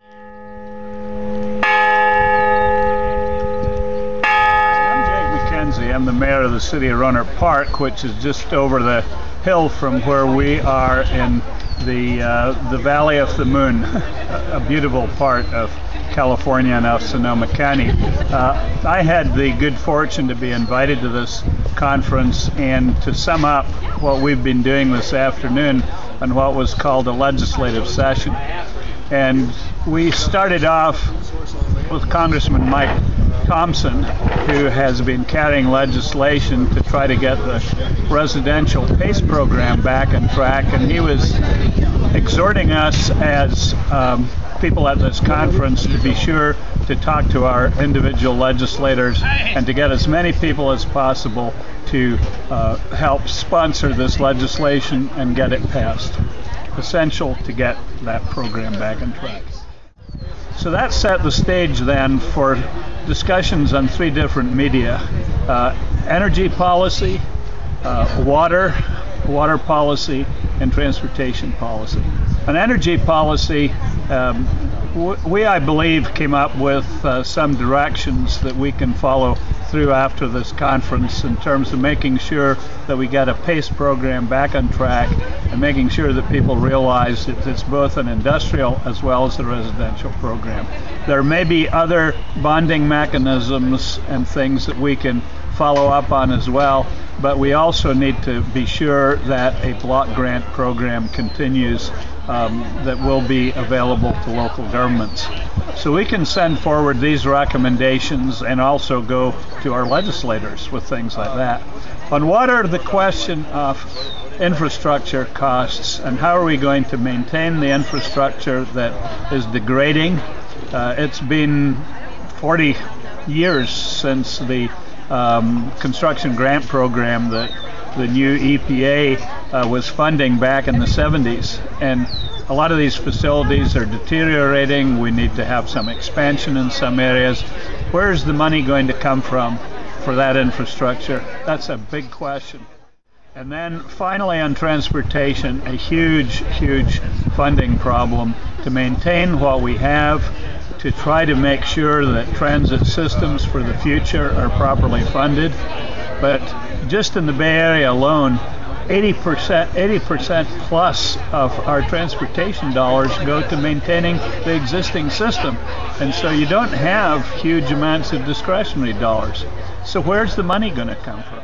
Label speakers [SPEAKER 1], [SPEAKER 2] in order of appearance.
[SPEAKER 1] I'm Jake Mackenzie. I'm the mayor of the city of Rohnert Park, which is just over the hill from where we are in the Valley of the Moon, a beautiful part of California and of Sonoma County. I had the good fortune to be invited to this conference and to sum up what we've been doing this afternoon on what was called a legislative session. And we started off with Congressman Mike Thompson, who has been carrying legislation to try to get the residential PACE program back on track, and he was exhorting us as people at this conference to be sure to talk to our individual legislators and to get as many people as possible to help sponsor this legislation and get it passed. Essential to get that program back on track. So that set the stage then for discussions on three different media: energy policy, water policy, and transportation policy. On energy policy, we, I believe, came up with some directions that we can follow through after this conference in terms of making sure that we get a PACE program back on track and making sure that people realize that it's both an industrial as well as a residential program. There may be other bonding mechanisms and things that we can follow up on as well, but we also need to be sure that a block grant program continues that will be available to local governments. So we can send forward these recommendations and also go to our legislators with things like that. On water, the question of infrastructure costs and how are we going to maintain the infrastructure that is degrading. It's been 40 years since the construction grant program that the new EPA was funding back in the 70s, and a lot of these facilities are deteriorating. We need to have some expansion in some areas. Where's the money going to come from for that infrastructure? That's a big question. And then finally on transportation, a huge funding problem to maintain what we have, to try to make sure that transit systems for the future are properly funded. But just in the Bay Area alone, 80% plus of our transportation dollars go to maintaining the existing system. And so you don't have huge amounts of discretionary dollars. So where's the money going to come from?